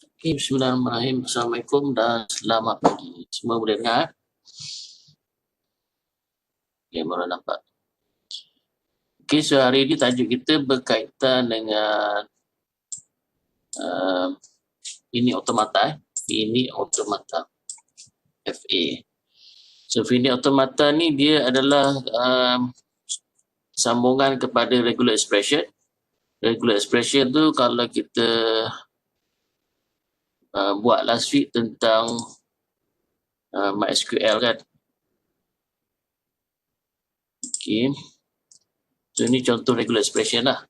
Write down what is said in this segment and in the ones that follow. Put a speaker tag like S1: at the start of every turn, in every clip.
S1: Okay, bismillahirrahmanirrahim. Assalamualaikum dan selamat pagi. Semua boleh dengar? Okay, baru nampak. Okay, so hari ini tajuk kita berkaitan dengan ini otomata. Ini otomata. FA. So, ini otomata ni dia adalah sambungan kepada regular expression. Regular expression tu kalau kita buat last week tentang MySQL kan. Okay. So, ini contoh regular expression lah.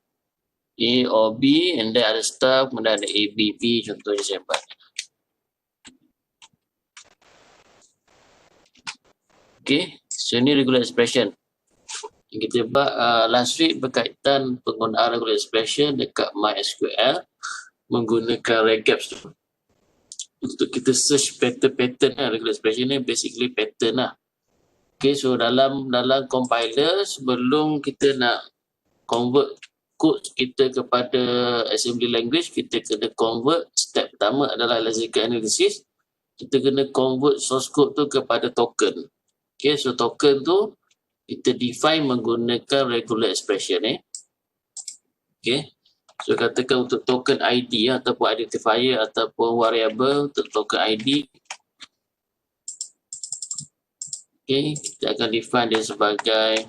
S1: A or B and then ada stuff, kemudian ada A, B, B contohnya saya buat. Okay, so ini regular expression. Yang kita buat last week berkaitan penggunaan regular expression dekat MySQL menggunakan regex tu. Untuk kita search pattern lah, regular expression ni basically pattern lah. Okay, so dalam compiler sebelum kita nak convert code kita kepada assembly language, kita kena convert. Step pertama adalah logical analysis. Kita kena convert source code tu kepada token. Okay, so token tu kita define menggunakan regular expression Okay, so katakan untuk token ID ataupun identifier ataupun variable untuk token ID. Okay, kita akan define dia sebagai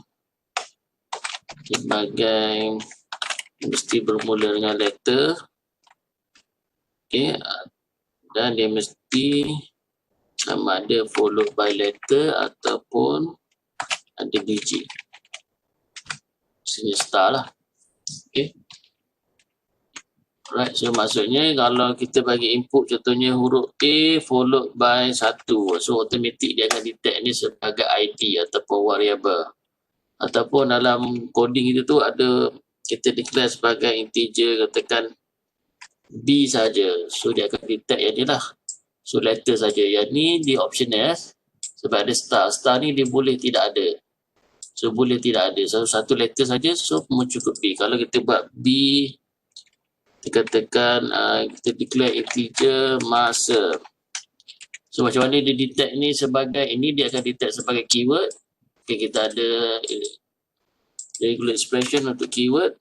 S1: mesti bermula dengan letter. Okay, dan dia mesti sama ada followed by letter ataupun ada digit. Sini star lah. Okay. Right, so maksudnya kalau kita bagi input contohnya huruf A followed by 1, so automatic dia akan detect ni sebagai ID ataupun variable. Ataupun dalam coding itu tu ada kita declare sebagai integer, katakan B saja, so dia akan detect yang ni lah. So letter saja. Yang ni dia optional sebab ada star. Star ni dia boleh tidak ada. So boleh tidak ada. So satu letter saja, so mencukupi. Kalau kita buat B, kita katakan kita declare integer masa. So macam mana dia detect ni sebagai, ini dia akan detect sebagai keyword. Okay, kita ada regular expression untuk keyword.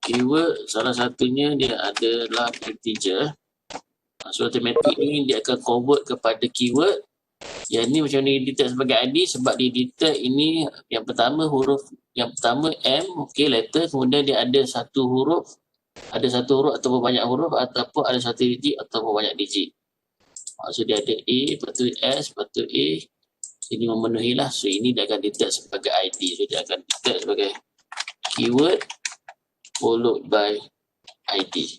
S1: Keyword salah satunya dia adalah integer. So automatic ni dia akan convert kepada keyword. Yang ni macam ni detect sebagai ID sebab dia detect ini yang pertama huruf, yang pertama M, okay, letter, kemudian dia ada satu huruf ataupun banyak huruf ataupun ada satu digit ataupun banyak digit. So dia ada A, lepas tu S, lepas tu A, ini memenuhi lah. So ini dia akan detect sebagai ID. So dia akan detect sebagai keyword followed by ID.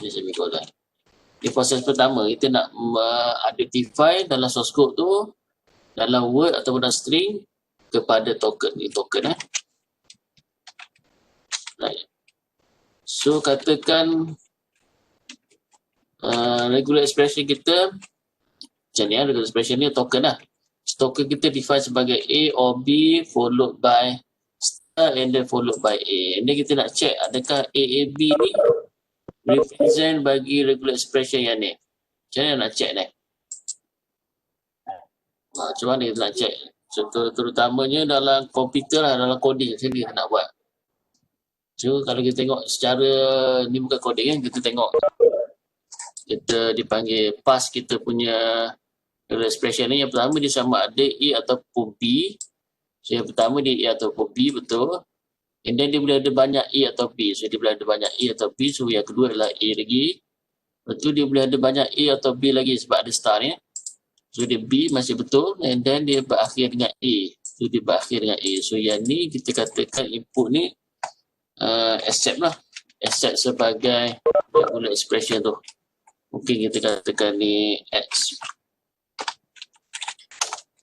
S1: Ini semicolon. Di proses pertama, kita nak identify dalam source code tu, dalam word ataupun dalam string kepada token. Ini token right. So katakan regular expression kita macam ni regular expression ni token lah. So, token kita define sebagai A or B followed by star and then followed by A. And then kita nak check adakah A, B ni represent bagi regular expression yang ni. Macam mana nak check ni? Macam mana kita nak check? Contoh terutamanya dalam komputer lah, dalam coding sendiri kita nak buat. So kalau kita tengok secara, ni bukan coding kan, kita tengok kita dipanggil pass kita punya regular expression ni. Yang pertama dia sama ada A ataupun B. So yang pertama dia A ataupun B, betul. And then dia boleh ada banyak A atau B. So dia boleh ada banyak A atau B. So yang kedua adalah A lagi. Lepas tu dia boleh ada banyak A atau B lagi sebab ada star ni. So dia B masih betul. And then dia berakhir dengan A. So dia berakhir dengan A. So yang ni kita katakan input ni accept lah. Accept sebagai regular expression tu. Mungkin kita katakan ni X.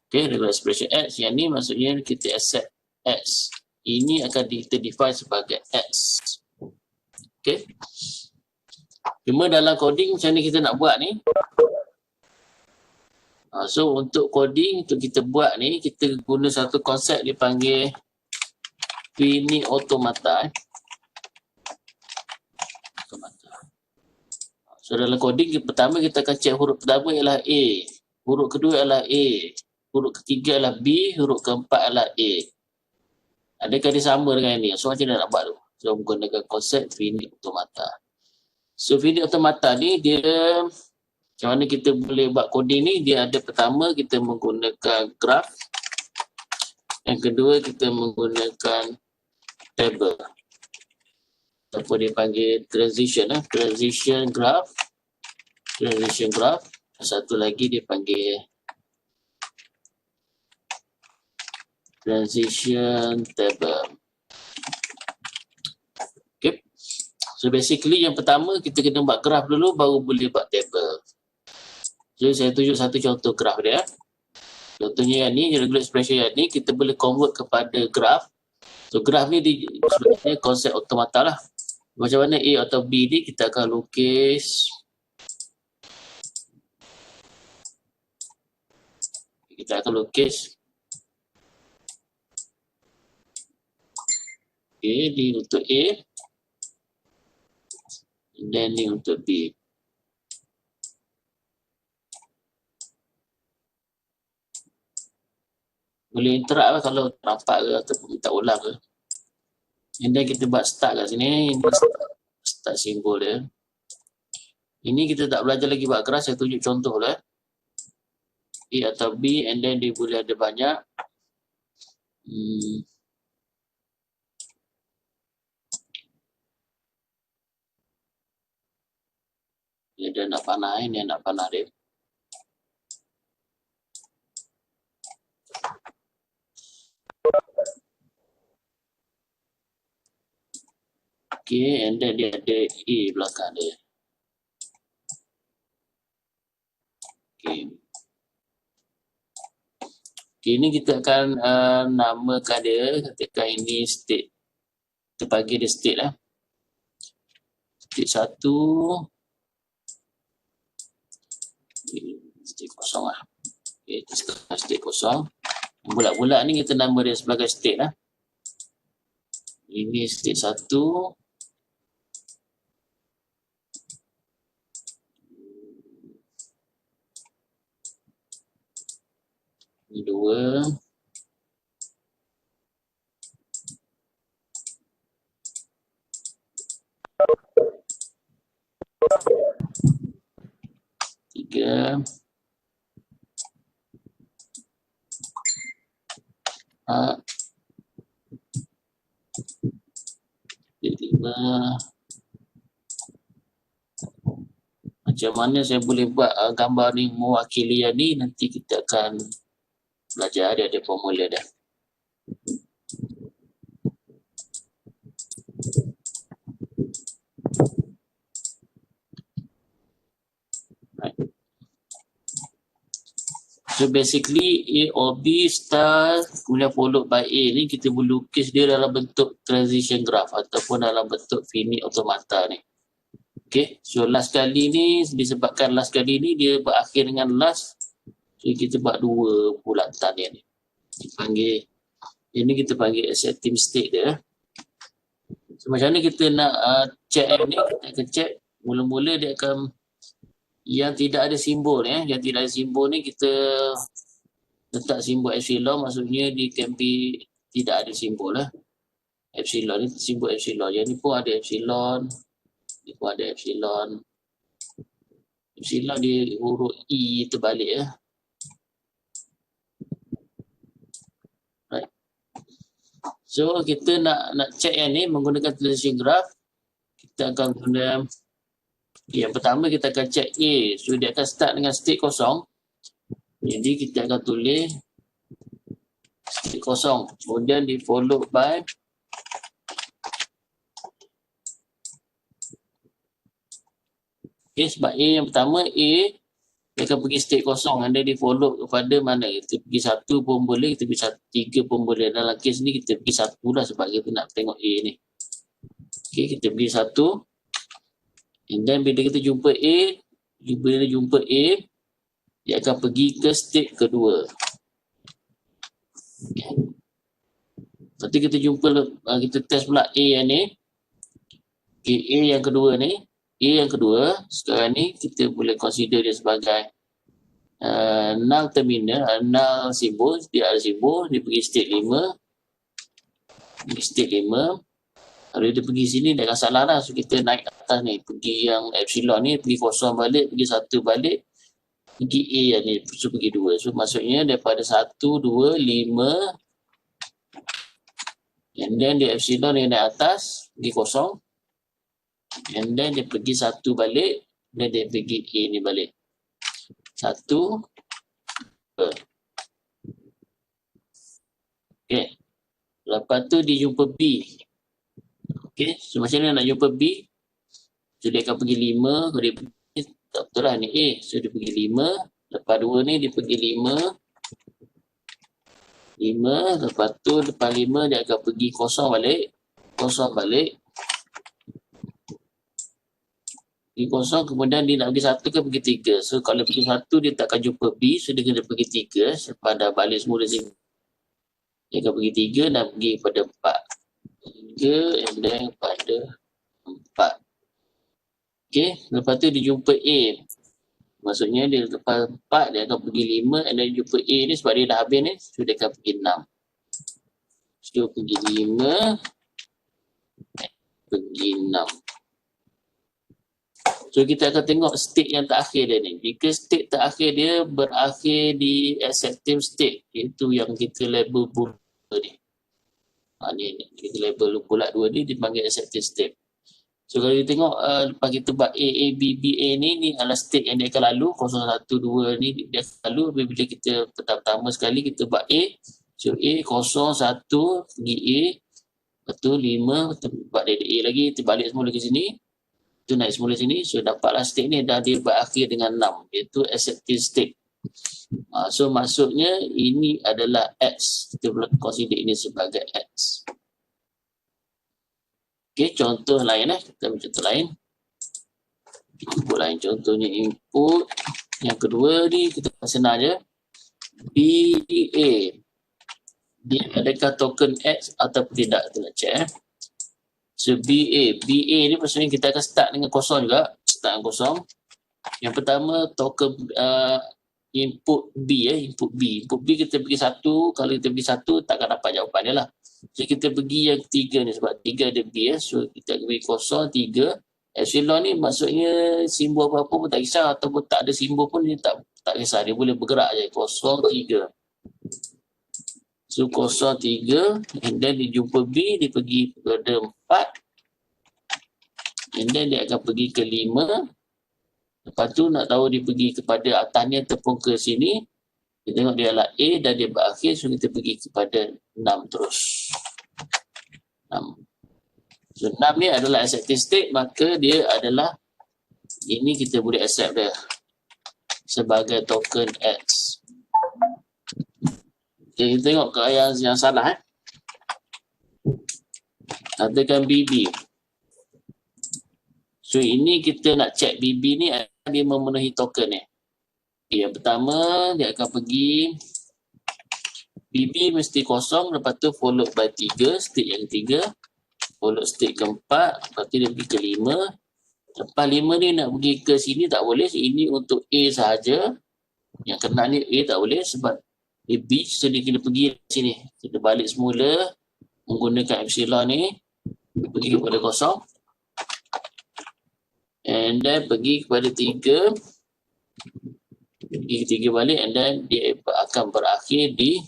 S1: Okay, regular expression X. Yang ni maksudnya kita accept X. Ini akan kita define sebagai X. Okay. Cuma dalam coding macam ni kita nak buat ni. So untuk coding untuk kita buat ni, kita guna satu konsep dipanggil ini automata. So dalam coding pertama kita akan check huruf pertama ialah A, huruf kedua adalah A, huruf ketiga adalah B, huruf keempat adalah A. Adakah dia sama dengan ini? So macam mana nak buat tu? So menggunakan konsep finite automata. So finite automata ni dia macam mana kita boleh buat coding ni? Dia ada pertama kita menggunakan graph, yang kedua kita menggunakan table ataupun dia panggil transition transition graph, satu lagi dia panggil transition table. Okay, so basically yang pertama kita kena buat graph dulu baru boleh buat table. So saya tunjuk satu contoh graph dia. Contohnya yang ni, regular expression yang ni kita boleh convert kepada graph. So graph ni sebenarnya konsep automata lah. Macam mana A atau B ni kita akan lukis. Okay, ni untuk A. Dan ni untuk B. Boleh interact lah kalau nampak ke ataupun minta ulang ke. And then kita buat start kat sini. Ini start simbol dia. Ini kita tak belajar lagi buat graph. Saya tunjuk contoh lah. A atau B and then dia boleh ada banyak. Dia nak panah ni, nak panah dia. Okay, and then dia ada A belakang dia. Okay. Okay, ini kita akan namakan dia, katakan ini state. Kita bagi dia state lah. State 1. State kosong lah. Okay, state kosong. Bulat-bulat ni kita nama dia sebagai state lah. Ini state 1. Ini 2. Tiga. 5. Macam mana saya boleh buat gambar ni mewakili yang ni, nanti kita akan belajar, dia ada formula dah. Right. So basically A or B star kemudian followed by A ni kita boleh lukis dia dalam bentuk transition graph ataupun dalam bentuk finite automata ni. Okay, so last kali ni disebabkan last kali ni dia berakhir dengan last, so kita buat 2 bulatan dia ni. Ini kita panggil accepting state dia. So macam mana kita nak check ni, kita akan check mula-mula dia akan yang tidak ada simbol yang tidak ada simbol ni kita letak simbol epsilon, maksudnya dia can be tidak ada simbol lah. Epsilon ni simbol epsilon, yang ni pun ada epsilon. Dia pun ada epsilon. Epsilon dia huruf E terbalik ya. Right. So kita nak check yang ni menggunakan transition graph. Kita akan guna yang pertama kita akan check A. So dia akan start dengan state kosong. Jadi kita akan tulis state kosong. Kemudian di followed by okay, sebab A yang pertama A dia akan pergi state kosong, anda di follow kepada mana, kita pergi 1 pun boleh, kita pergi 3 pun boleh. Dalam kes ni kita pergi 1 lah sebab kita nak tengok A ni. Okay, kita pergi 1 and then bila kita jumpa A, dia akan pergi ke state kedua. Okay. Nanti kita jumpa, kita test pula A yang ni. Okay, A yang kedua ni A yang kedua, sekarang ni kita boleh consider dia sebagai null terminal, null simbol, dia ada simbol, dia pergi state 5, kalau dia pergi sini dia akan salah lah. So kita naik atas ni, pergi yang epsilon ni, pergi kosong balik, pergi 1 balik, pergi A yang ni, so pergi 2. So maksudnya daripada 1, 2, 5, and then dia epsilon dia naik atas, pergi kosong, and then dia pergi 1 balik, dan dia pergi A ni balik. 1, 2. Okay. Lepas tu dia jumpa B. Okay, so macam mana nak jumpa B? So dia akan pergi 5, kalau dia pergi, tak betul lah ni A. So dia pergi 5, lepas 2 ni dia pergi 5, lepas tu lepas 5 dia akan pergi kosong balik, pergi kosong, kemudian dia nak pergi 1 ke pergi 3. So kalau pergi 1 dia tak akan jumpa B, so dia kena pergi 3, lepas dah balik semula sini. Dia akan pergi 3 dan pergi pada 4. 3 and then pada 4. Okay, lepas tu dia jumpa A. Maksudnya dia lepas 4 dia akan pergi 5 and then jumpa A ni sebab dia dah habis ni. So dia akan pergi 6. So pergi 5, pergi 6. So kita akan tengok state yang terakhir dia ni. Jika state terakhir dia berakhir di acceptive state, iaitu yang kita label bulat ni. Ni kita label bulat 2 ni dipanggil acceptive state. So kalau kita tengok lepas kita buat A, B, A ni adalah state yang dia akan lalu. 0, 1, 2 ni dia akan lalu. Bila kita pertama sekali kita buat A. So A 0, 1 pergi A. Lepas tu 5 kita buat dari A lagi. Kita balik semula ke sini. Itu naik semula sini. So dapatlah state ni dah dia berakhir dengan 6. Iaitu acceptive state. So maksudnya ini adalah X. Kita boleh consider ini sebagai X. Okay, contoh lain kita ambil contoh lain. Input lain, contohnya input. Yang kedua ni kita senang je. BA. Dia adakah token X ataupun tidak? Kita nak check. So BA ni maksudnya kita akan start dengan kosong juga. Start dengan kosong. Yang pertama token input B input B kita pergi 1. Kalau kita pergi 1 takkan dapat jawapan dia lah. So kita pergi yang 3 ni sebab 3 ada B so kita pergi kosong 3. Epsilon ni maksudnya simbol apa-apa pun tak kisah ataupun tak ada simbol pun dia tak kisah, dia boleh bergerak je. Kosong 3. So kosong 3 and then dia jumpa B, dia pergi kepada 4 and then dia akan pergi ke 5. Lepas tu nak tahu dia pergi kepada atasnya ataupun ke sini. Kita tengok dia adalah A dan dia berakhir. So kita pergi kepada 6 terus. 6. So 6 ni adalah accepted state. Maka dia adalah, ini kita boleh accept dia sebagai token X. Okay, kita tengok ke yang salah. Katakan BB. So ini kita nak check BB ni dia memenuhi token ni. Yang pertama dia akan pergi BB mesti kosong, lepas tu followed by 3, state yang 3, followed state keempat, lepas tu dia pergi ke 5. Lepas 5 ni nak pergi ke sini tak boleh, ini untuk A sahaja. Yang kena ni A tak boleh sebab dia B, so dia kena pergi ke sini. Kita balik semula menggunakan epsilon ni, pergi kepada kosong. And then pergi kepada 3. Pergi ke 3 balik and then dia akan berakhir di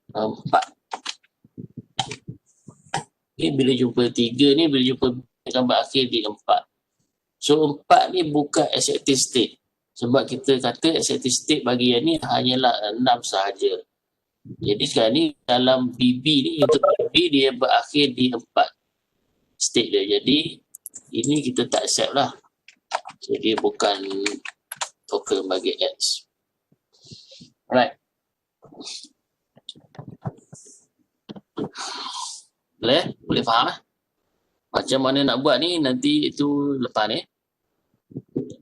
S1: 4. Okay, bila jumpa 3 ni, bila jumpa akan berakhir di 4. So 4 ni bukan accepted state. Sebab kita kata accepted state bagi yang ni hanyalah 6 sahaja. Jadi sekarang ni dalam BB ni, untuk BB dia berakhir di 4 state dia. Jadi ini kita tak accept lah. Jadi bukan token bagi X. Alright. Boleh faham lah. Macam mana nak buat ni nanti itu lepas ni.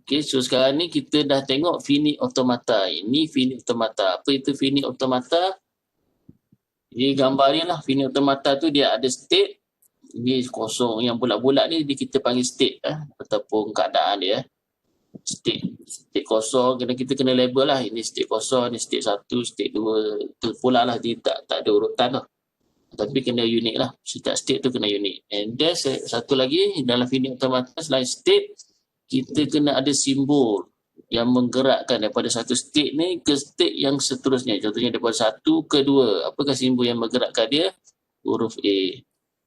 S1: Okay, so sekarang ni kita dah tengok finite automata. Ini finite automata. Apa itu finite automata? Jadi gambar ni lah, finite automata tu dia ada state. Ini kosong yang bulat-bulat ni kita panggil state ataupun keadaan dia. State kosong kita kena label lah. Ini state kosong, ini state 1, state 2. Itu pula lah, dia tak ada urutan lah. Tapi kena unik lah. Setiap state tu kena unik. And then satu lagi dalam finite automata selain state, kita kena ada simbol yang menggerakkan daripada satu state ni ke state yang seterusnya. Contohnya daripada 1 ke 2. Apakah simbol yang menggerakkan dia? Huruf A.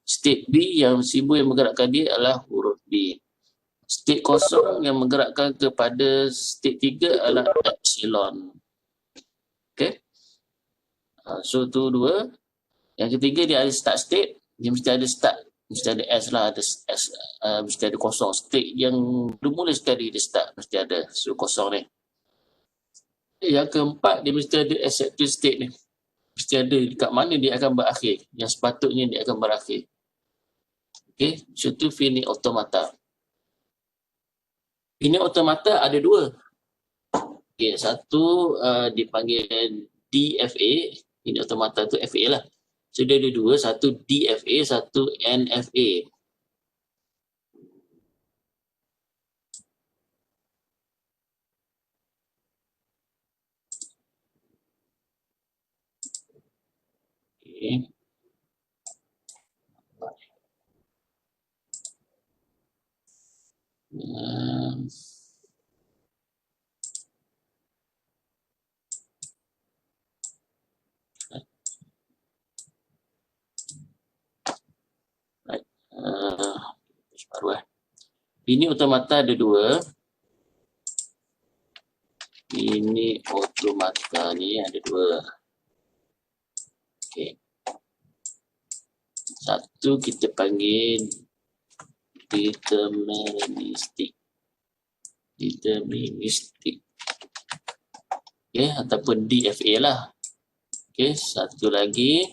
S1: State B yang simbol yang menggerakkan dia adalah huruf B. State kosong yang menggerakkan kepada state 3 adalah epsilon. Okay. So tu 2. Yang ketiga dia ada start state. Dia mesti ada start. Mesti ada S lah. Ada S, mesti ada kosong. State yang bermula sekali dia start. Mesti ada. So kosong ni. Yang keempat dia mesti ada accepted state ni. Mesti ada dekat mana dia akan berakhir. Yang sepatutnya dia akan berakhir. Okay. So tu finite automata. Finite automata ada 2. Okay. Satu dipanggil DFA. Finite automata tu FA lah. So dia ada 2. Satu DFA, satu NFA. Okay. Baru Ini automata ada 2. Ini automata ni ada 2. Okay. Satu kita panggil deterministic. Okay, ataupun DFA lah. Okay, satu lagi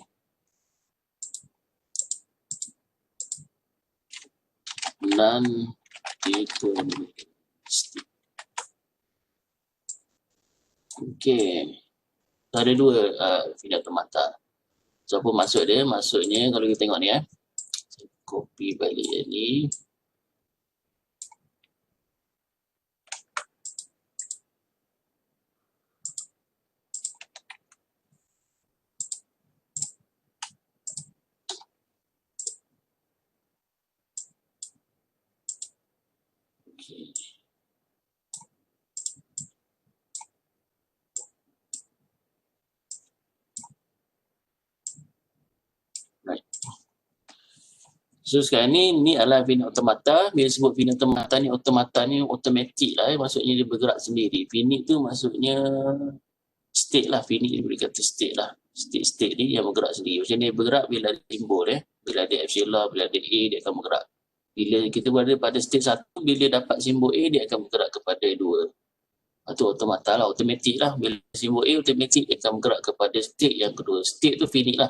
S1: non-deterministic. Okay. Ada 2 finite automata. So apa maksud dia? Maksudnya kalau kita tengok ni saya copy balik yang ni. Okay. So sekarang ni adalah finite automata. Bila sebut finite automata ni automatic lah. Maksudnya dia bergerak sendiri. Finite tu maksudnya state lah. Finite boleh kata state lah. State ni yang bergerak sendiri. Macam dia bergerak bila ada simbol Bila ada epsilon, bila ada A, dia akan bergerak. Bila kita berada pada state 1, bila dapat simbol A, dia akan bergerak kepada 2. Itu automata lah, automatic lah. Bila simbol A, automatic dia akan bergerak kepada state yang kedua. State tu finite lah.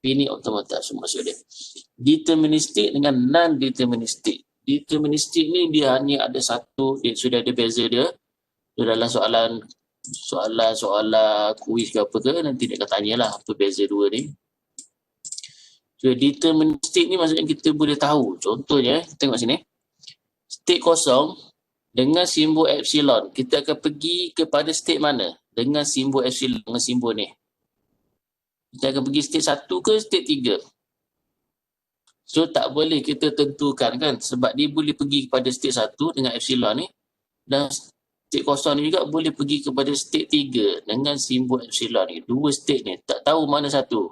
S1: Finite automata semua maksud dia. Deterministic dengan non-deterministic. Deterministic ni dia hanya ada satu, dia sudah ada beza dia. Dia dalam soalan kuis ke apa ke, nanti dia akan tanyalah apa beza 2 ni. So deterministic ni maksudnya kita boleh tahu. Contohnya, tengok sini. State kosong dengan simbol epsilon. Kita akan pergi kepada state mana? Dengan simbol epsilon, dengan simbol ni. Kita akan pergi state 1 ke state 3. So tak boleh kita tentukan kan. Sebab dia boleh pergi kepada state 1 dengan epsilon ni. Dan state kosong ni juga boleh pergi kepada state 3 dengan simbol epsilon ni. 2 state ni. Tak tahu mana satu.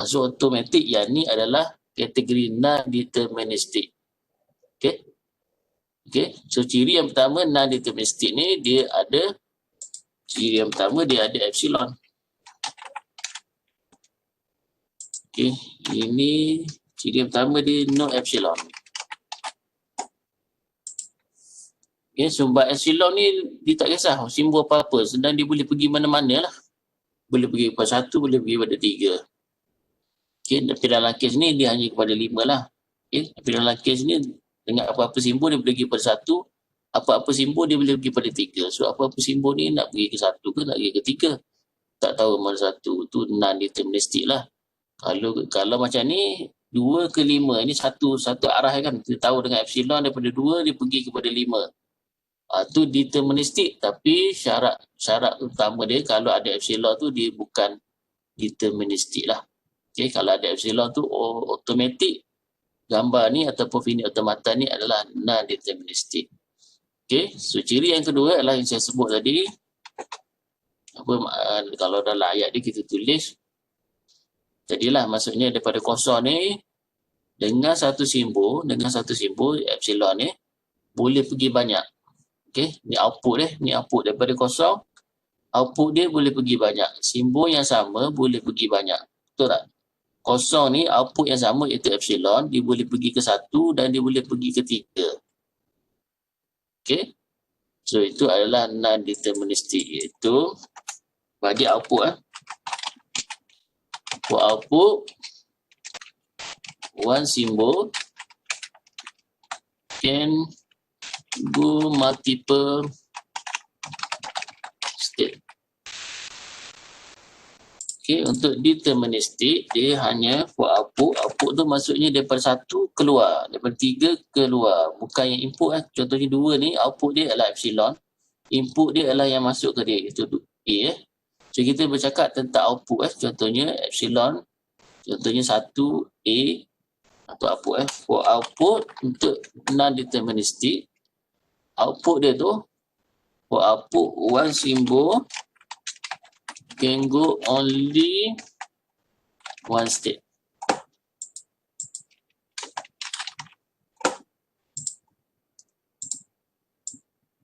S1: So automatic yang ni adalah kategori non-deterministic. Okay. Okay. So ciri yang pertama non-deterministic ni dia ada. Ciri yang pertama dia ada epsilon. Okay, ini ciri yang pertama dia no epsilon. Okay, sebab epsilon ni dia tak kisah simbol apa-apa. Sedang dia boleh pergi mana-mana lah. Boleh pergi kepada 1, boleh pergi kepada 3. Okay, tapi dalam kes ni dia hanya kepada 5 lah. Okay, tapi dalam kes ni dengan apa-apa simbol dia boleh pergi kepada 1. Apa-apa simbol dia boleh pergi kepada 3. So apa-apa simbol ni nak pergi ke 1 ke nak pergi ke 3. Tak tahu mana satu. Tu non-deterministic lah. Kalau macam ni, 2 ke 5 ini satu arah kan. Kita tahu dengan epsilon daripada 2 dia pergi kepada 5. Tu deterministik, tapi syarat utama dia kalau ada epsilon tu dia bukan deterministik lah. Okay, kalau ada epsilon tu automatik gambar ni ataupun finite automata ni adalah non-deterministik. Okay, so ciri yang kedua adalah yang saya sebut tadi. Kalau dalam ayat ni kita tulis, jadilah maksudnya daripada kosong ni dengan satu simbol epsilon ni boleh pergi banyak. Okay, ni output daripada kosong, output dia boleh pergi banyak. Simbol yang sama boleh pergi banyak. Betul tak? Kosong ni output yang sama iaitu epsilon, dia boleh pergi ke 1 dan dia boleh pergi ke 3. Okay, so itu adalah non-deterministik, iaitu bagi output output one symbol can go multiple state. Okay, untuk deterministik dia hanya for output tu maksudnya daripada 1 keluar, daripada 3 keluar, bukan yang input Contohnya 2 ni output dia adalah epsilon, input dia adalah yang masuk ke dia, itu A. So kita bercakap tentang output contohnya epsilon, contohnya 1 A atau output for output untuk non-deterministik, output dia tu for output one symbol can go only one state.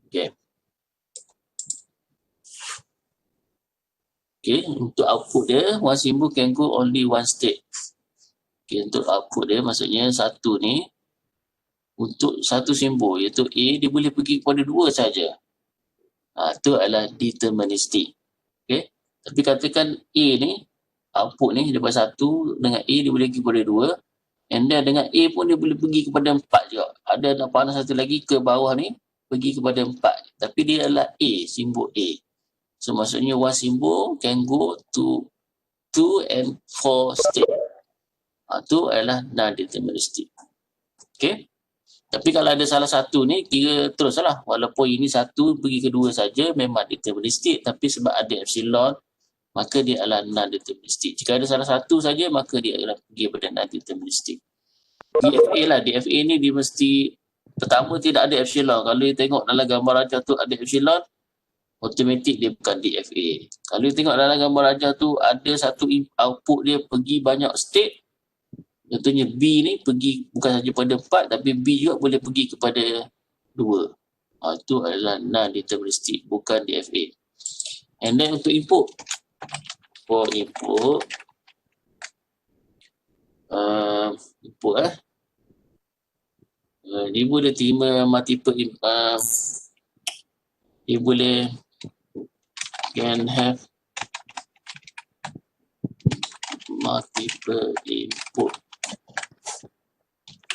S1: Okay. Okay, untuk output dia one symbol can go only one state. Okay, untuk output dia maksudnya 1 ni untuk satu simbol iaitu A dia boleh pergi kepada 2 saja. Itu adalah deterministik. Okay. Tapi katakan A ni, output ni daripada 1 dengan A dia boleh pergi kepada 2, and then dengan A pun dia boleh pergi kepada 4 juga. Ada nak panah satu lagi ke bawah ni, pergi kepada 4. Tapi dia adalah A, simbol A. So maksudnya one symbol can go to 2 and 4 state. Itu adalah non-deterministik. Okay. Tapi kalau ada salah satu ni, kira teruslah. Walaupun ini 1 pergi ke 2 saja, memang deterministik. Tapi sebab ada epsilon, maka dia adalah non-deterministik. Jika ada salah satu saja, maka dia adalah pergi kepada non-deterministik. DFA lah. DFA ni dia mesti, pertama tidak ada epsilon. Kalau you tengok dalam gambar rajah tu ada epsilon, automatik dia bukan DFA. Kalau you tengok dalam gambar rajah tu ada satu output dia pergi banyak state, contohnya B ni pergi bukan saja pada 4, tapi B juga boleh pergi kepada 2. Itu adalah non-deterministik, bukan DFA. And then untuk input, for input, dia boleh terima multiple dia boleh can have multiple input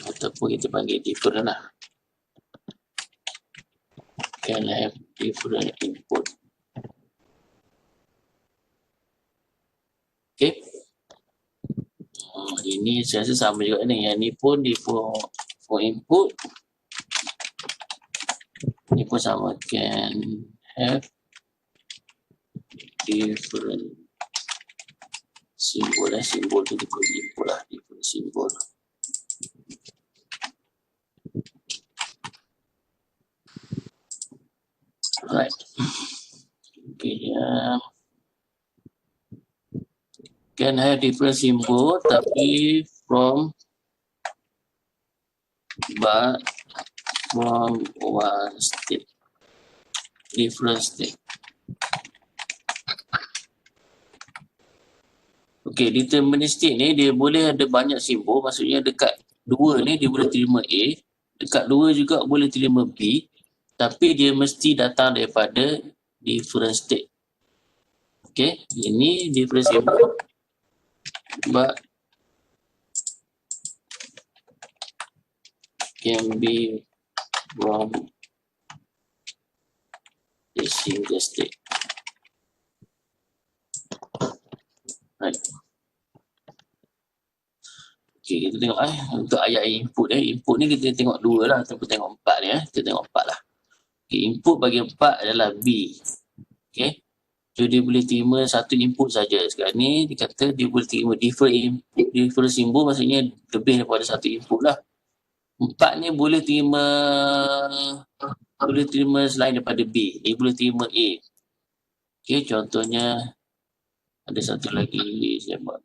S1: ataupun kita panggil different lah, can have different input. Okay, ini saya rasa sama juga ni. Yang ni pun dia for input, ni pun sama, can have different simbol. Simbol tu kita input lah, different simbol. Right. Okay, can have different symbol tapi from one state, different state. Okay, deterministik ni dia boleh ada banyak simbol, maksudnya dekat 2 ni dia boleh terima A, dekat 2 juga boleh terima B, tapi dia mesti datang daripada different state. Okay, ini different symbol but can be from a single state. Right. Okay, kita tengok untuk ayat input input ni kita tengok 2 lah ataupun tengok 4 ni kita tengok 4 lah. Okay, input bagi 4 adalah B. Okay. So dia boleh terima satu input saja. Sekarang ni dia kata dia boleh terima different simbol, maksudnya lebih daripada satu input lah. 4 ni boleh terima selain daripada B. Dia boleh terima A. Okay, contohnya ada satu lagi saya buat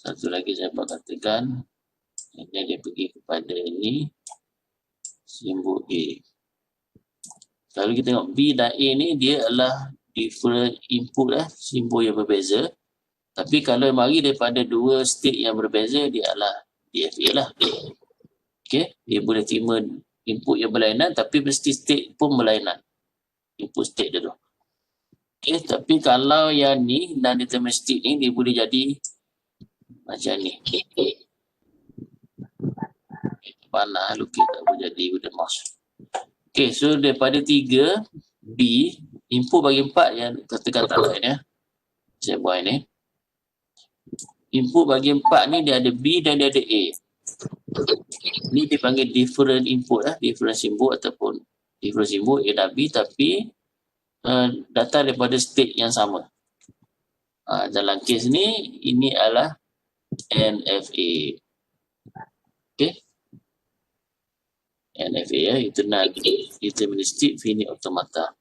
S1: satu lagi saya buat katakan dia pergi kepada ini simbol A. Kalau kita tengok B dan A ni dia adalah different input simbol yang berbeza. Tapi kalau mari daripada dua state yang berbeza dia adalah DFA lah. Okay, dia boleh terima input yang berlainan tapi mesti state pun berlainan. Input state dia tu. Okay, tapi kalau yang ni non-deterministic ni dia boleh jadi macam ni. Panah lukis tak boleh jadi with the mouse. Okay, so daripada 3 B, input bagi 4 yang kata-kata lain saya buat ni. Input bagi 4 ni dia ada B dan dia ada A. Ni dipanggil different input different simbol ataupun different simbol A dan B tapi datang daripada state yang sama. Dalam kes ni ini adalah NFA. Okay. NFA itu deterministic finite automata.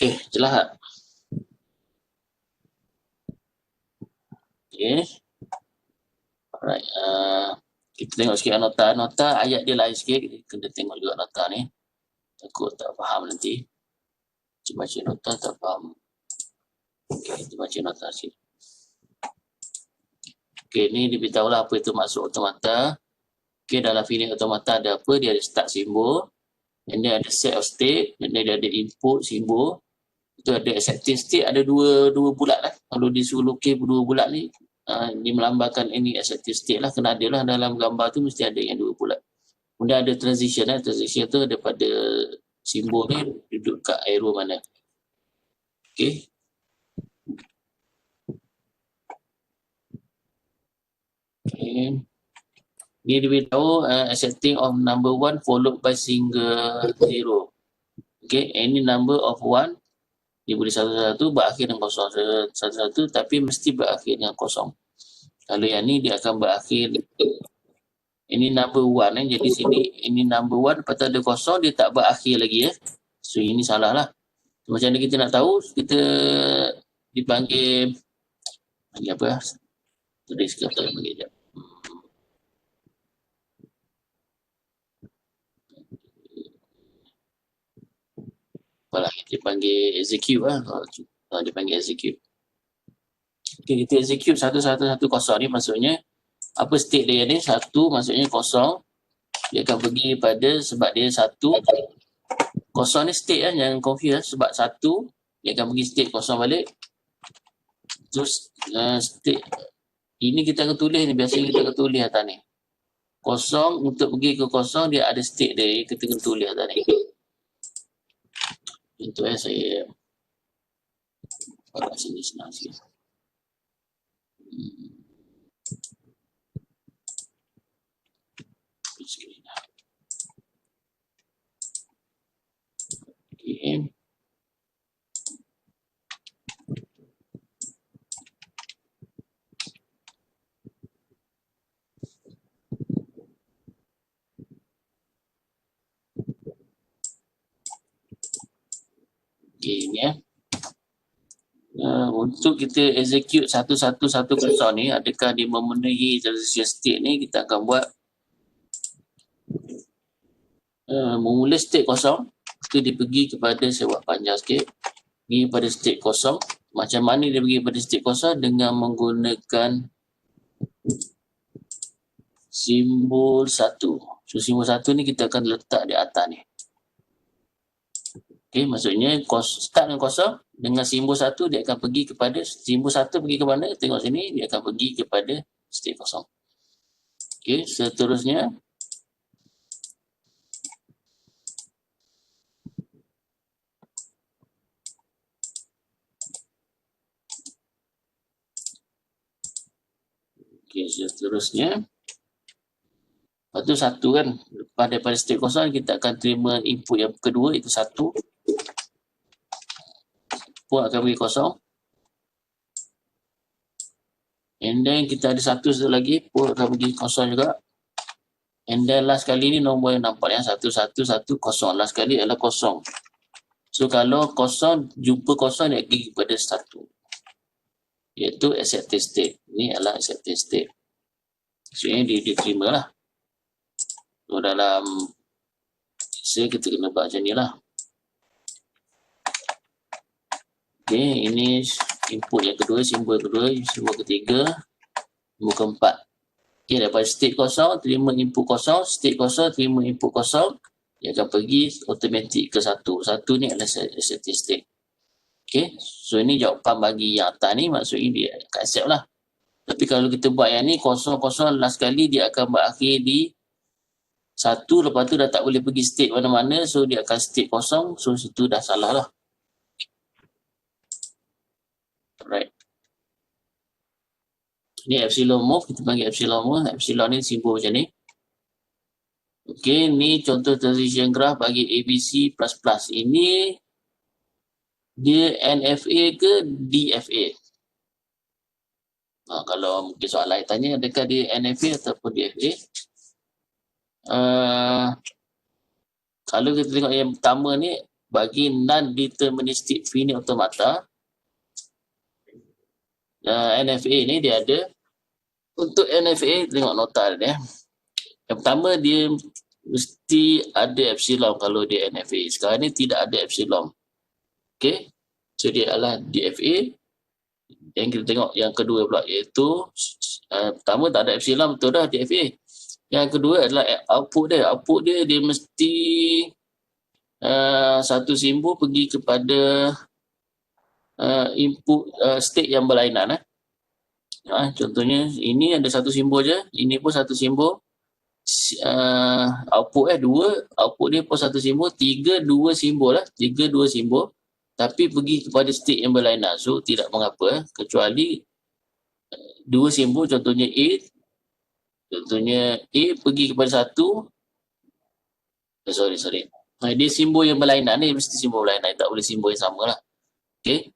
S1: Okay, jelas tak? Okay. Alright. Kita tengok sikit nota. Nota ayat dia lain sikit. Kita kena tengok juga nota ni. Takut tak faham nanti. Cuba baca nota tak faham. Okay, kita baca nota sikit. Okay, ni diberitahu lah apa itu maksud automata. Okay, dalam finite automata ada apa? Dia ada start simbol. Dan dia ada set of state. Dan dia ada input simbol. Itu ada accepting state. Ada dua bulat lah. Kalau disuruh lukis dua bulat ni. Dia melambangkan ini accepting state lah. Kena ada lah dalam gambar tu mesti ada yang dua bulat. Kemudian ada transition Transition tu daripada simbol ni duduk kat arrow mana. Okay. Okay. Dia diberitahu accepting of number 1 followed by single 0. Okay, any number of 1 dia boleh satu-satu berakhir dengan kosong. Satu-satu tapi mesti berakhir dengan kosong. Kalau yang ni dia akan berakhir ini number 1 jadi sini ini number 1 lepas ada kosong dia tak berakhir lagi So ini salah lah. Macam mana kita nak tahu? Kita dipanggil apa? Tulis ke tak panggil jap. Apalah, kita panggil execute dia panggil execute. Okay, kita execute 1110 ni maksudnya apa state dia ni? 1 maksudnya kosong. Dia akan pergi pada sebab dia 1 kosong ni state jangan confuse sebab 1 dia akan pergi state kosong balik. Terus state ini kita akan tulis ni, biasanya kita akan tulis atas ni. Kosong untuk pergi ke kosong dia ada state dia, kita akan tulis atas ni. Itu saya kat sini senang sikit. Okay. Okay, ni untuk kita execute 1110 ni, adakah dia memenuhi transition state ni, kita akan buat memula state kosong. Itu dia pergi kepada, saya buat panjang sikit, pergi pada state kosong. Macam mana dia pergi pada state kosong? Dengan menggunakan simbol 1. So simbol 1 ni kita akan letak di atas ni. Okay, maksudnya start dengan kosong, dengan simbol 1 dia akan pergi kepada, simbol 1 pergi ke mana? Tengok sini, dia akan pergi kepada state kosong. Okay, seterusnya. Okey, seterusnya. Lepas tu satu kan. Lepas daripada state kosong, kita akan terima input yang kedua, itu satu. Pun akan bagi kosong. And then kita ada satu lagi, pun akan bagi kosong juga. And then last kali ni nombor yang nampak yang 111 kosong. Last kali adalah kosong. So kalau kosong, jumpa kosong dia pergi kepada 1. Iaitu accepted state. Ini adalah accepted state. So ini diterima lah. So dalam kita kena buat macam ni lah. Okay, ini input yang kedua, simbol kedua, simbol ketiga, simbol keempat. Okay, daripada state kosong, terima input kosong, state kosong, terima input kosong, dia akan pergi automatik ke 1. 1 ni adalah accepted state. Okay, so ini jawapan bagi yang atas ni, maksudnya dia akan accept lah. Tapi kalau kita buat yang ni, kosong-kosong last kali dia akan berakhir di 1, lepas tu dah tak boleh pergi state mana-mana, so dia akan state kosong, so situ dah salah lah. Right. Ni epsilon move, kita panggil epsilon move. Epsilon ni simbol macam ni. Okey, ni contoh transition graph bagi ABC++. Ini dia NFA ke DFA? Kalau mungkin soal lain tanya, adakah dia NFA ataupun DFA? Kalau kita tengok yang pertama ni, bagi non-deterministic finite automata, NFA ni dia ada. Untuk NFA, tengok nota dia. Yang pertama, dia mesti ada epsilon kalau dia NFA. Sekarang ni tidak ada epsilon. Okay. So, dia adalah DFA. Yang kita tengok yang kedua pula, iaitu pertama tak ada epsilon, betul dah DFA. Yang kedua adalah output dia. Output dia mesti satu simbol pergi kepada input state yang berlainan. Contohnya ini ada satu simbol je, ini pun satu simbol. Output 2, output dia pun satu simbol, 3 dua simbol lah, 3 dua simbol, tapi pergi kepada state yang berlainan. So tidak mengapa, kecuali dua simbol, contohnya A pergi kepada 1. Sorry. Dia simbol yang berlainan ni mesti simbol berlainan, tak boleh simbol yang sama lah. Okay.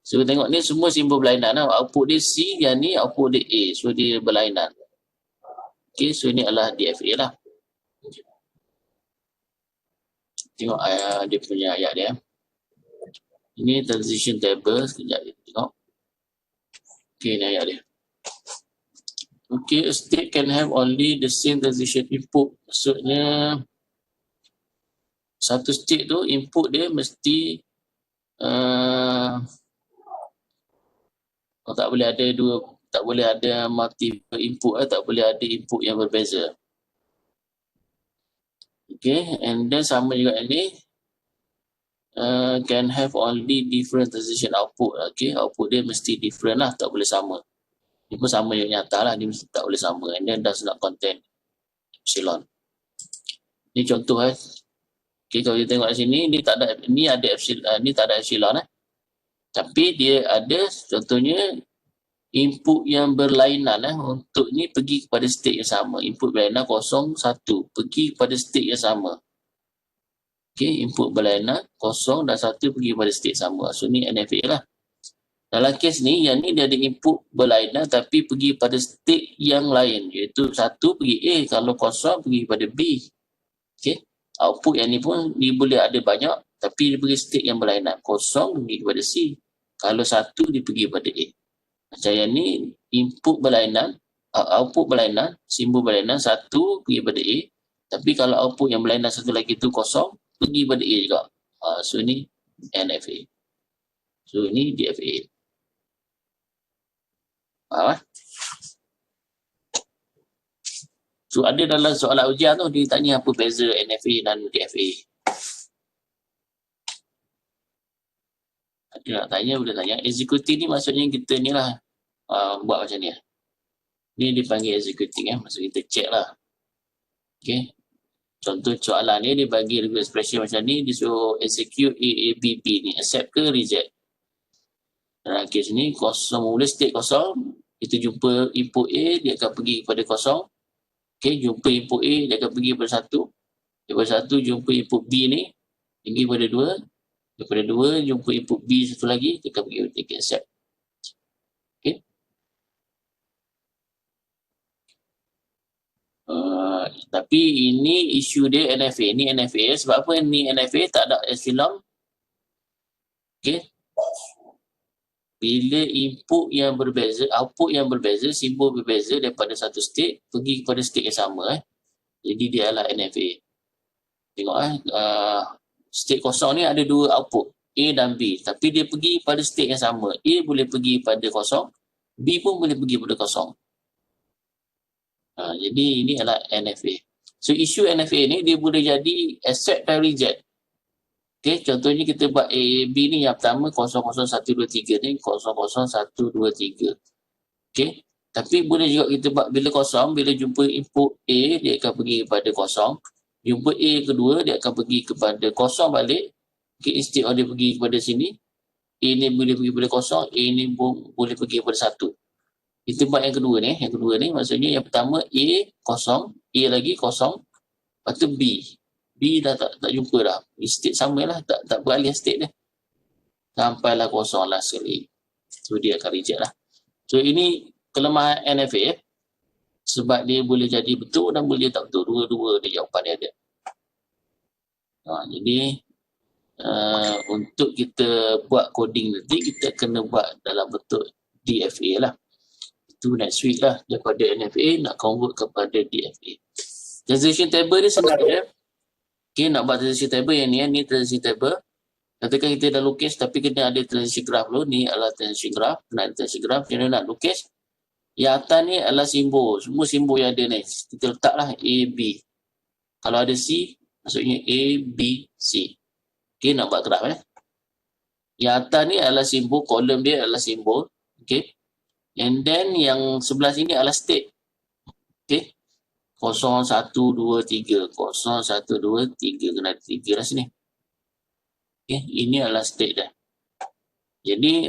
S1: So tengok ni semua simbol berlainan lah. Output dia C, yang ni output dia A. So dia berlainan. Okay, so ini adalah DFA lah. Tengok dia punya ayat dia. Ini transition table. Sekejap kita tengok. Okay, ini ayat dia. Okay, a state can have only the same transition input. Maksudnya satu state tu input dia mesti tak boleh ada tak boleh ada multiple input, tak boleh ada input yang berbeza. Okay, and then sama juga ini can have only different transition output. Okay, output dia mesti different lah, tak boleh sama. Ini pun sama yang nyata lah, dia mesti tak boleh sama. And then does not contain epsilon. Ini contoh Okay, kalau kita tengok sini, ni tak ada epsilon, ni tak ada epsilon tapi dia ada contohnya input yang berlainan untuk ni pergi kepada state yang sama. Input berlainan 0, 1 pergi kepada state yang sama. Okay, input berlainan 0 dan 1 pergi kepada state sama. So ni NFA lah. Dalam kes ni, yang ni dia ada input berlainan tapi pergi pada state yang lain, iaitu 1 pergi A, kalau 0 pergi kepada B. Okay, output yang ni pun dia boleh ada banyak tapi dia pergi state yang berlainan. 0 pergi kepada C, kalau 1 dia pergi kepada A. Macam yang ni, input berlainan, output berlainan, simbol berlainan, 1 pergi pada A, tapi kalau output yang berlainan satu lagi tu 0, pergi pada A juga. So ni NFA. So ni DFA. Faham? So ada dalam soalan ujian tu, dia tanya apa beza NFA dan DFA. Dia nak tanya, boleh tanya. Executing ni maksudnya kita ni lah buat macam ni. Ni dipanggil executing maksud kita check lah. Okay. Contoh soalan ni dia bagi expression macam ni, dia suruh execute A, B, B ni. Accept ke reject. Dalam kes ni, kosong, mula state 0, Kita jumpa input A, dia akan pergi kepada kosong. Okay, jumpa input A, dia akan pergi kepada 1. Daripada 1 jumpa input B ni, pergi kepada 2. Daripada 2 jumpa input B satu lagi, dia akan pergi kepada accept. Okay. Tapi ini isu dia NFA. Ni NFA. Sebab apa ni NFA? Tak ada epsilon. Okay. Bila input yang berbeza, output yang berbeza, simbol berbeza daripada satu state pergi kepada state yang sama. Jadi dia adalah NFA. Tengok state kosong ni ada dua output, A dan B. Tapi dia pergi pada state yang sama. A boleh pergi pada kosong, B pun boleh pergi pada kosong. Jadi ini adalah NFA. So isu NFA ni dia boleh jadi accept dan reject. Okay, contohnya kita buat A, B ni yang pertama 00123 ni 00123. Okay, tapi boleh juga kita buat bila kosong, bila jumpa input A dia akan pergi kepada kosong. Jumpa A kedua dia akan pergi kepada kosong balik. Okay, instead of dia pergi kepada sini, A ni boleh pergi kepada kosong, A ni boleh pergi kepada 1. Kita buat yang kedua ni. Yang kedua ni maksudnya yang pertama A kosong, A lagi kosong. Lepas tu B dah tak jumpa dah. State sama lah, tak beralih state dia. Sampailah kosong lah sekali. So dia akan reject lah. So ini kelemahan NFA. Sebab dia boleh jadi betul dan boleh tak betul. Dua-dua dia jawapan dia ada. Jadi untuk kita buat coding nanti, kita kena buat dalam bentuk DFA lah. Itu next week lah. Daripada NFA nak convert kepada DFA. Transition table ni sebenarnya. Okay, nak buat transition table yang ni transition table. Katakan kita dah lukis tapi kena ada transition graph dulu. Ni adalah transition graph. Kena ada transition graph. Macam mana nak lukis? Yang atas ni adalah simbol. Semua simbol yang ada ni. Kita letaklah A, B. Kalau ada C, maksudnya A, B, C. Okay, nak buat graph Yang atas ni adalah simbol. Kolom dia adalah simbol. Okay. And then yang sebelah sini adalah state. Okay. 0, 1, 2, 3. 0, 1, 2, 3. Kena ada 3 lah sini. Okay. Ini adalah state dah. Jadi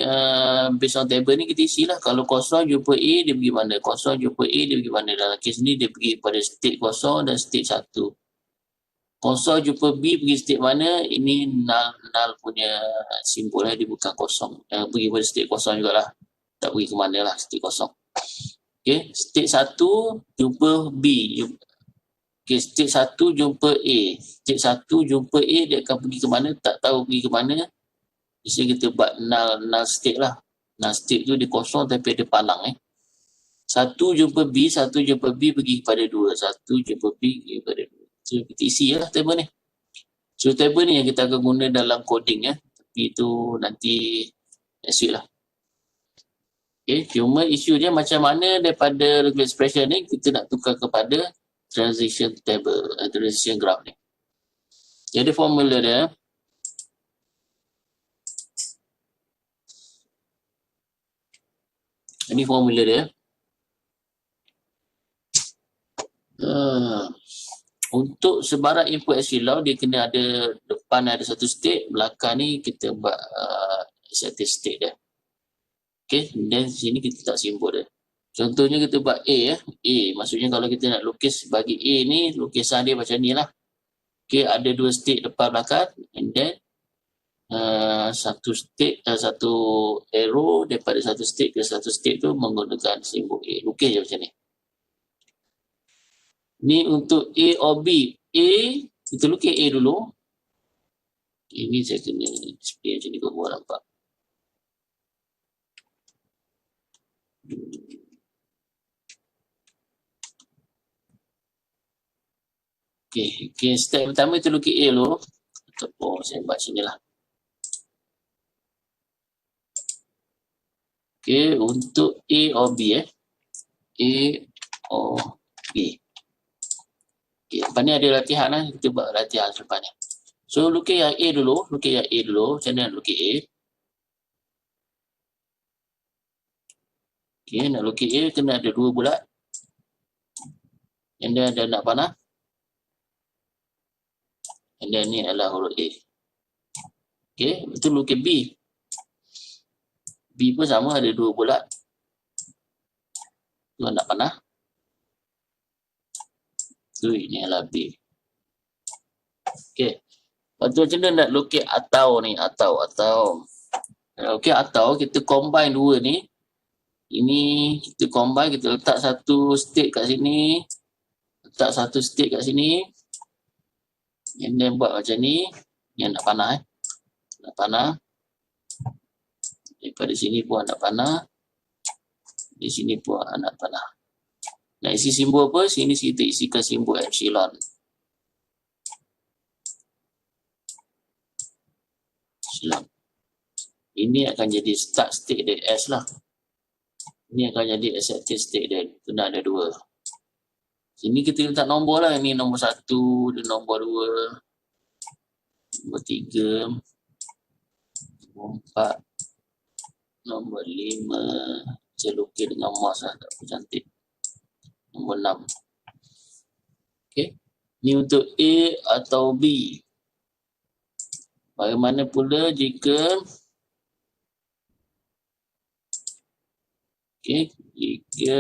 S1: based on table ni kita isilah. Kalau kosong jumpa A dia pergi mana. Kosong jumpa A dia pergi mana. Dalam kes ni dia pergi pada state kosong dan state 1. Kosong jumpa B pergi state mana. Ini null punya simbol lah. Dia bukan kosong. Pergi pada state kosong jugalah. Tak pergi ke mana lah state kosong. Okay. State 1 jumpa B. Okay. State 1 jumpa A. State 1 jumpa A dia akan pergi ke mana. Tak tahu pergi ke mana. Biasanya kita buat null state lah. Null state tu dia kosong tapi ada palang Satu jumpa B, satu jumpa B pergi kepada 2. Satu jumpa B pergi kepada 2. So kita isi lah table ni. So table ni yang kita akan guna dalam coding Tapi itu nanti next week lah. Okay, cuma isu dia macam mana daripada regular expression ni kita nak tukar kepada transition table, transition graph ni. Jadi formula dia ini formula dia. Untuk sebarang input epsilon dia kena ada depan ada satu state, belakang ni kita buat accepted state dia. Okay, dan sini kita tak simbol dia. Contohnya kita buat A A maksudnya kalau kita nak lukis bagi A ni, lukisan dia macam ni lah. Okay, ada dua state depan belakang and then satu state satu arrow daripada satu state ke satu state tu menggunakan simbol A. Lukis je macam ni. Ni untuk A or B. A, kita lukis A dulu. Ini saya kena display macam ni kau buat nampak. Okay, step pertama kita lukis A dulu. Ataupun saya buat sini lah. Okay, untuk A or B A or B. Okay, lepas ni ada latihan lah. Kita buat latihan selepas ni. So, lukis yang A dulu. Lukis yang A dulu. Macam mana nak lukis A? Okay, nak lukis A kena ada dua bulat. And then ada nak panah. And then ni adalah huruf A. Okay, betul lukis B. B pun sama ada dua bulat. Tu anak panah. Tu ini adalah B. Okey. Lepas tu macam mana nak lukis atau ni? Atau. Okey, atau kita combine dua ni. Ini kita combine, kita letak satu state kat sini. Letak satu state kat sini. And then buat macam ni. Ni anak panah Anak panah. Daripada sini pun anak panah. Di sini pun anak panah. Nak isi simbol apa? Sini kita isikan simbol epsilon. Ini akan jadi start state dia S lah. Ini akan jadi accepted state dia. Kena ada dua. Sini kita letak nombor lah. Ini nombor 1, dan nombor 2, nombor 3, nombor 4, nombor 5. Saya lukis dengan mouse lah. Tak cantik. Nombor 6. Okay. Ini untuk A atau B. Bagaimana pula jika jika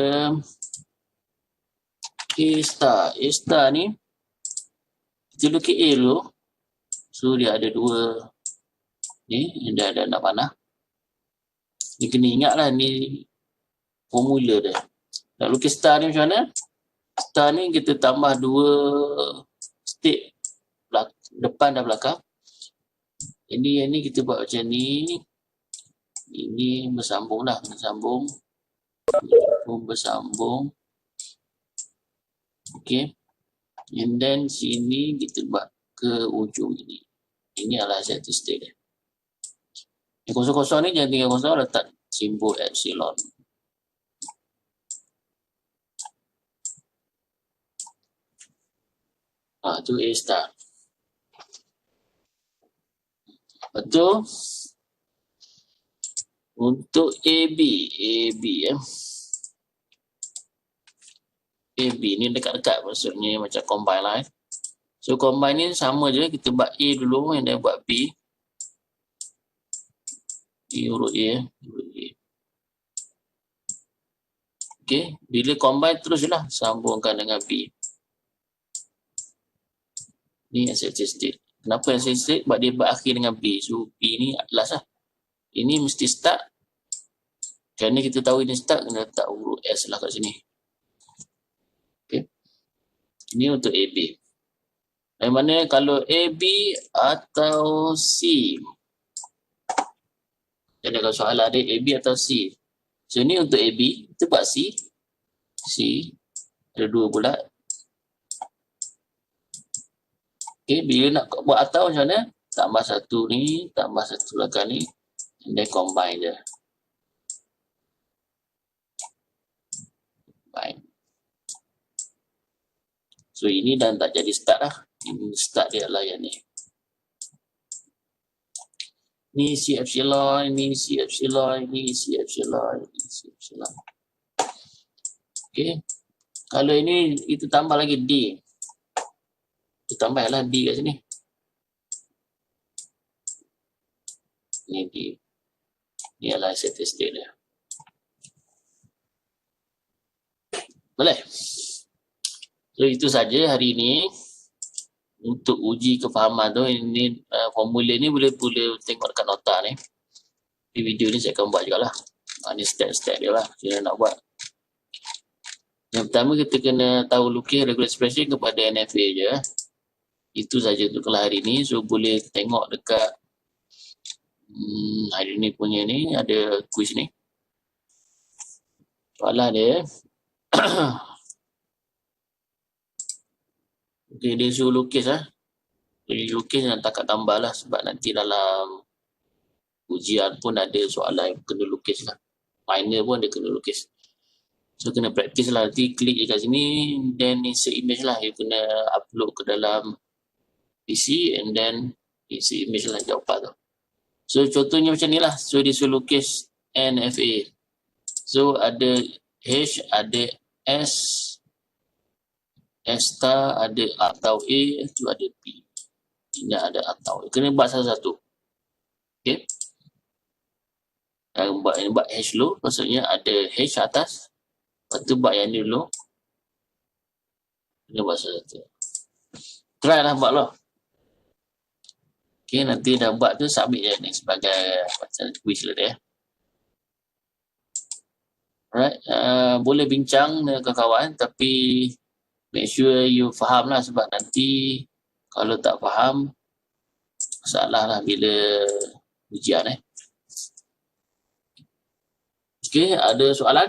S1: A star ni kita lukis A dulu. So dia ada dua ni, dia ada anak panah. Dia kena ingat lah ni formula dia. Nak lukis star ni macam mana? Star ni kita tambah dua state depan dan belakang. Jadi yang ni kita buat macam ni. Ini bersambung lah, bersambung. Okay. And then sini kita buat ke ujung ini. Ini adalah satu state dia. Yang kosong-kosong ni jangan tinggal kosong, letak simbol epsilon. Tu A star. Betul. Untuk AB ni dekat-dekat maksudnya macam combine lah. So combine ni sama je, kita buat A dulu and then buat B. Urut A. Okay, bila combine terus je lah sambungkan dengan B. Ni accepted state. Kenapa accepted state? Sebab dia berakhir dengan B. So B ni last lah. Ini mesti start. Kerana kita tahu ini start, kena letak huruf S lah kat sini. Okay. Ini untuk AB. Yang mana kalau AB atau C. Jadi kalau soalan ada AB atau C. So ini untuk AB, kita buat C. Ada dua bulat. Okay, bila nak buat atau macam mana? Tambah satu ni, tambah satu belakang ni. And then combine je. Combine. So ini dah tak jadi start lah. Ini start dia lah yang ni. Ni C epsilon, ini C epsilon, ini C epsilon, ini C epsilon. Okay. Kalau ini kita tambah lagi D. Kita tambahlah D kat sini. Ini D. Ini adalah accepted state dia. Boleh? So itu saja hari ini. Untuk uji kefahaman tu, ini formula ni boleh tengok dekat nota ni. Di video ni saya akan buat jugalah. Ini step-step dia lah. Kita nak buat. Yang pertama kita kena tahu lukis regular expression kepada NFA je. Itu saja untuk hari ini. So boleh tengok dekat hari ni punya ni ada quiz ni. Soalan dia. Okay, dia suruh lukis lah. Jadi lukis dan takat tambah lah. Sebab nanti dalam ujian pun ada soalan yang kena lukis lah. Minor pun dia kena lukis. So kena praktis lah. Nanti klik je kat sini. Then insert image lah. You kena upload ke dalam PC. And then insert image lah jawapan tu. So contohnya macam ni lah. So dia suruh lukis NFA. So ada H, ada S star, ada atau A, tu ada B. Ini ada atau. Kena buat satu-satu. Okay. Buat H dulu. Maksudnya ada H atas. Lepas tu buat yang ni dulu. Kena buat sesuatu. Try lah buat lah. Okay, nanti dah buat tu submit je ni sebagai macam quiz lah dia. Alright, boleh bincang dengan kawan-kawan tapi make sure you faham lah sebab nanti kalau tak faham masalah lah bila ujian Okay, ada soalan?